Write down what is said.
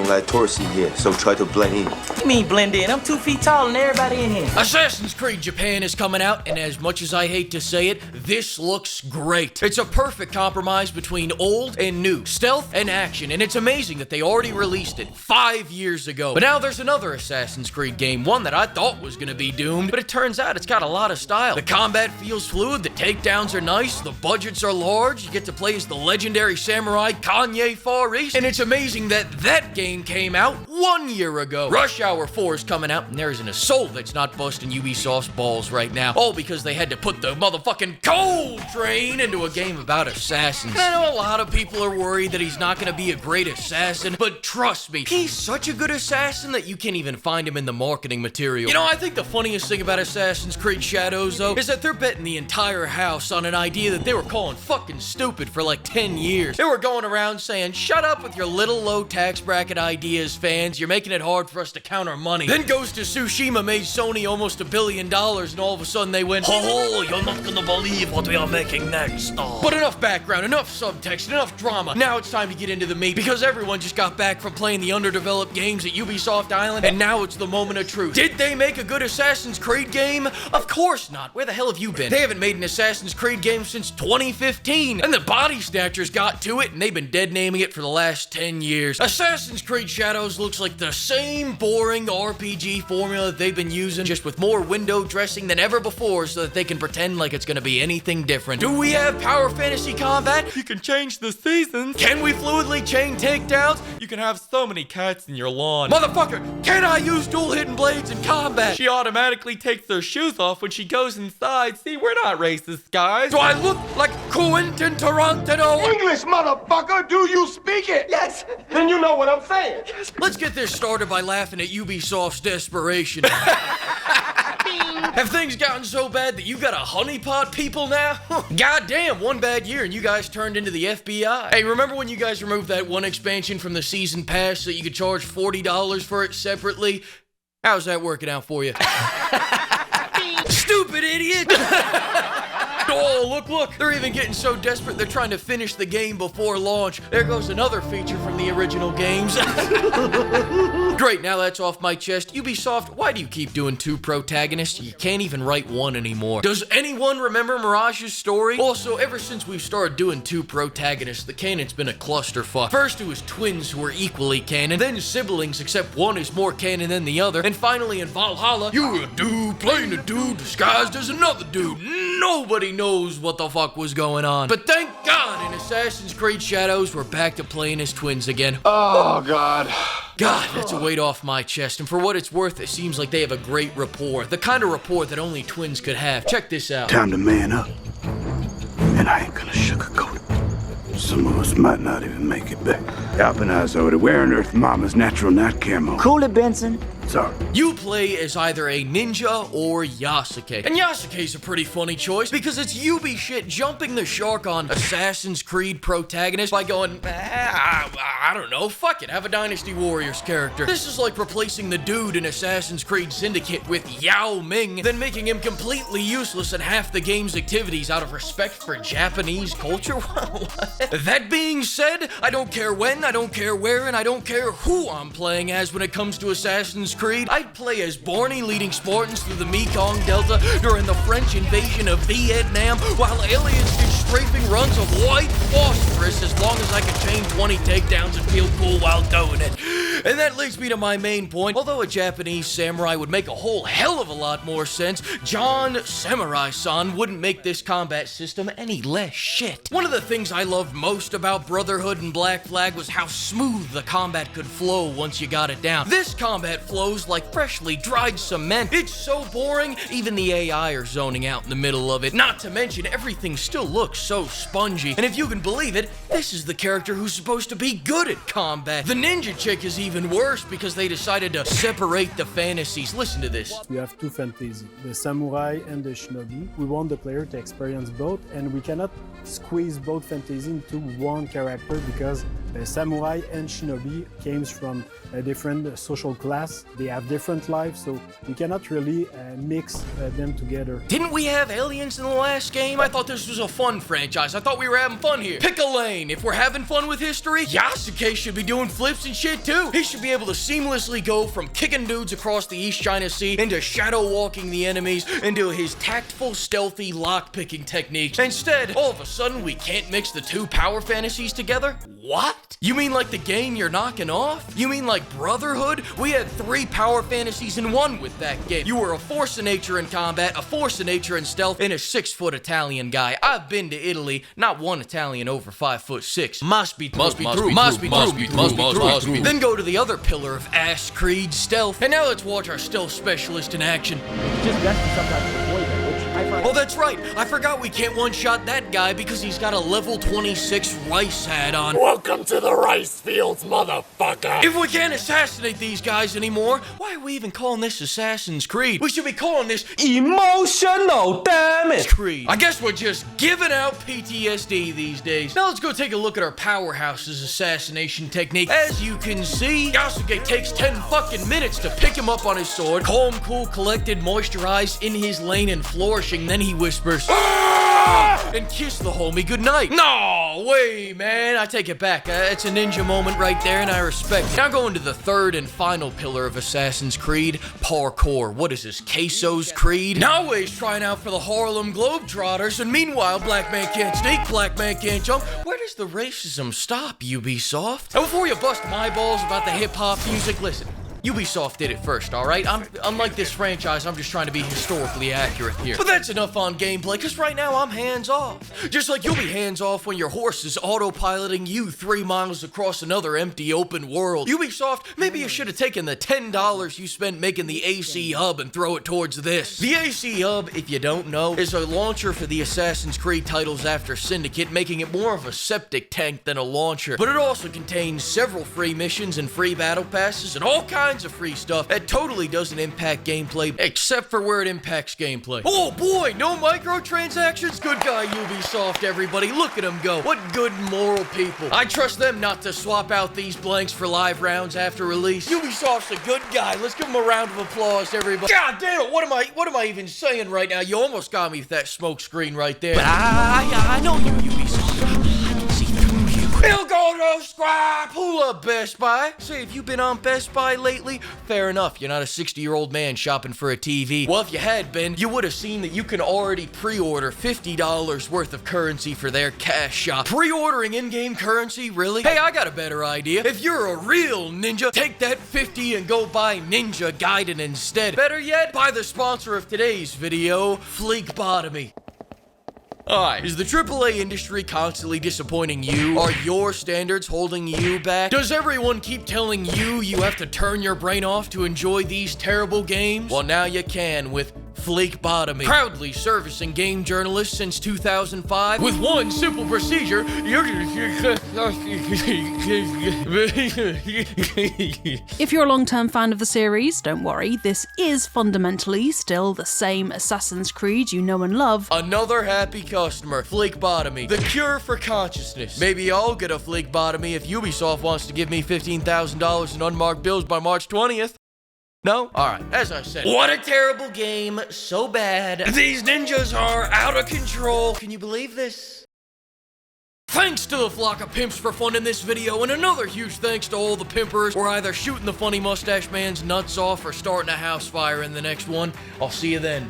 like tourists in here, so try to blend in. You mean blend in? I'm 2 feet taller than everybody in here. Assassin's Creed Japan is coming out, and as much as I hate to say it, this looks great. It's a perfect compromise between old and new, stealth and action, and it's amazing that they already released it 5 years ago. But now there's another Assassin's Creed game, one that I thought was gonna be doomed, but it turns out it's got a lot of style. The combat feels fluid, the takedowns are nice, the budgets are large, you get to play as the legendary samurai Kanye Far East, and it's amazing that that game came out 1 year ago. Rush Hour 4 is coming out, and there isn't a soul that's not busting Ubisoft's balls right now, all because they had to put the motherfucking coal train into a game about assassins. And I know a lot of people are worried that he's not gonna be a great assassin, but trust me, he's such a good assassin that you can't even find him in the marketing material. You know, I think the funniest thing about Assassin's Creed Shadows, though, is that they're betting the entire house on an idea that they were calling fucking stupid for like 10 years. They were going around saying, shut up with your little low tax bracket ideas, fans. You're making it hard for us to count our money. Then Ghost of Tsushima made Sony almost $1 billion, and all of a sudden they went, oh, you're not gonna believe what we are making next. Oh. But enough background, enough subtext, enough drama. Now it's time to get into the meat, because everyone just got back from playing the underdeveloped games at Ubisoft Island, and now it's the moment of truth. Did they make a good Assassin's Creed game? Of course not. Where the hell have you been? They haven't made an Assassin's Creed game since 2015, and the Body Snatchers got to it, and they've been dead naming it for the last 10 years. Assassin's Creed Shadows looks like the same boring RPG formula that they've been using, just with more window dressing than ever before, so that they can pretend like it's gonna be anything different. Do we have power fantasy combat? You can change the seasons. Can we fluidly chain takedowns? You can have so many cats in your lawn. Motherfucker, can I use dual hidden blades in combat? She automatically takes their shoes off when she goes inside. See, we're not racist, guys. Do I look like Quentin Tarantino? English, motherfucker! Do you speak it? Yes. Then you know what I'm saying. Let's get this started by laughing at Ubisoft's Desperation. Have things gotten so bad that you got a honeypot people now? Goddamn, one bad year and you guys turned into the FBI. Hey, remember when you guys removed that one expansion from the season pass so you could charge $40 for it separately? How's that working out for you? Stupid idiot! Oh, look, they're even getting so desperate they're trying to finish the game before launch. There goes another feature from the original games. Great, now that's off my chest. Ubisoft, why do you keep doing 2 protagonists? You can't even write 1 anymore. Does anyone remember Mirage's story? Also, ever since we've started doing 2 protagonists, the canon's been a clusterfuck. First it was twins who were equally canon, then siblings except one is more canon than the other, and finally in Valhalla, you're a dude playing a dude disguised as another dude. Nobody knows what the fuck was going on. But thank God in Assassin's Creed Shadows, we're back to playing as twins again. Oh, God. God, that's a weight off my chest, and for what it's worth, it seems like they have a great rapport. The kind of rapport that only twins could have. Check this out. Time to man up. And I ain't gonna sugarcoat it. Some of us might not even make it back. Alpinize where on earth Mama's natural night camo? Cool it, Benson. Sorry. You play as either a ninja or Yasuke. And Yasuke's a pretty funny choice because it's Ubi shit jumping the shark on Assassin's Creed protagonists by going, I don't know, fuck it, have a Dynasty Warriors character. This is like replacing the dude in Assassin's Creed Syndicate with Yao Ming, then making him completely useless in half the game's activities out of respect for Japanese culture. That being said, I don't care when, I don't care where, and I don't care who I'm playing as when it comes to Assassin's Creed. I'd play as Barney leading Spartans through the Mekong Delta during the French invasion of Vietnam, while aliens do strafing runs of white phosphorus as long as I can chain 20 takedowns and feel cool while doing it. And that leads me to my main point. Although a Japanese samurai would make a whole hell of a lot more sense, John Samurai-san wouldn't make this combat system any less shit. One of the things I loved most about Brotherhood and Black Flag was how smooth the combat could flow once you got it down. This combat flows like freshly dried cement. It's so boring, even the AI are zoning out in the middle of it. Not to mention, everything still looks so spongy. And if you can believe it, this is the character who's supposed to be good at combat. The ninja chick is even worse because they decided to separate the fantasies. Listen to this. We have 2 fantasies, the samurai and the shinobi. We want the player to experience both, and we cannot squeeze both fantasies into one character because samurai and shinobi came from a different social class. They have different lives, so we cannot really mix them together. Didn't we have aliens in the last game? I thought this was a fun franchise. I thought we were having fun here. Pick a lane. If we're having fun with history, Yasuke should be doing flips and shit too. he should be able to seamlessly go from kicking dudes across the East China Sea into shadow walking the enemies into his tactful, stealthy lock-picking techniques. Instead, all of a sudden, we can't mix the two power fantasies together? What? You mean like the game you're knocking off? You mean like Brotherhood? We had 3 power fantasies in one with that game. You were a force of nature in combat, a force of nature in stealth, and a 6-foot Italian guy. I've been to Italy, not one Italian over 5'6". Must be true. Then go to the other pillar of ass creed, stealth. And now let's watch our stealth specialist in action. Just best to sometimes avoid it, which I find... Oh, that's right. I forgot we can't one-shot that guy because he's got a level 26 rice hat on. Welcome to the rice fields, motherfucker! If we can't assassinate these guys anymore, why are we even calling this Assassin's Creed? We should be calling this Emotional damage. Creed. I guess we're just giving out PTSD these days. Now let's go take a look at our powerhouse's assassination technique. As you can see, Yasuke takes 10 fucking minutes to pick him up on his sword, calm, cool, collected, moisturized, in his lane and flourishing. Then he whispers, "Ah!" and kiss the homie goodnight. No way, man. I take it back. It's a ninja moment right there, and I respect it. Now going to the third and final pillar of Assassin's Creed, parkour. What is this, Queso's Creed? Now he's trying out for the Harlem Globetrotters, and meanwhile, black man can't sneak, black man can't jump. Where does the racism stop, Ubisoft? And before you bust my balls about the hip-hop music, listen. Ubisoft did it first, alright? Unlike this franchise, I'm just trying to be historically accurate here. But that's enough on gameplay, because right now I'm hands-off. Just like you'll be hands-off when your horse is autopiloting you 3 miles across another empty open world. Ubisoft, maybe you should have taken the $10 you spent making the AC Hub and throw it towards this. The AC Hub, if you don't know, is a launcher for the Assassin's Creed titles after Syndicate, making it more of a septic tank than a launcher. But it also contains several free missions and free battle passes and all kinds of free stuff that totally doesn't impact gameplay, except for where it impacts gameplay. Oh boy, no microtransactions? Good guy Ubisoft, everybody. Look at them go. What good moral people. I trust them not to swap out these blanks for live rounds after release. Ubisoft's a good guy. Let's give him a round of applause, everybody. God damn it, what am I even saying right now? You almost got me with that smoke screen right there. But I know you, Ubisoft. He'll go to scrap! Hula Best Buy. Say, have you been on Best Buy lately? Fair enough, you're not a 60-year-old man shopping for a TV. Well, if you had been, you would have seen that you can already pre-order $50 worth of currency for their cash shop. Pre-ordering in-game currency, really? Hey, I got a better idea. If you're a real ninja, take that 50 and go buy Ninja Gaiden instead. Better yet, buy the sponsor of today's video, FLEEKAZOID. Alright, is the AAA industry constantly disappointing you? Are your standards holding you back? Does everyone keep telling you you have to turn your brain off to enjoy these terrible games? Well, now you can with FLEEKAZOID. Proudly servicing game journalists since 2005 with one simple procedure. If you're a long-term fan of the series, don't worry, this is fundamentally still the same Assassin's Creed you know and love. Another happy customer, FLEEKAZOID, the cure for consciousness. Maybe I'll get a FLEEKAZOID if Ubisoft wants to give me $15,000 in unmarked bills by March 20th. No? Alright, as I said, what a terrible game, so bad. These ninjas are out of control. Can you believe this? Thanks to the flock of pimps for funding this video, and another huge thanks to all the pimpers who are either shooting the funny mustache man's nuts off or starting a house fire in the next one. I'll see you then.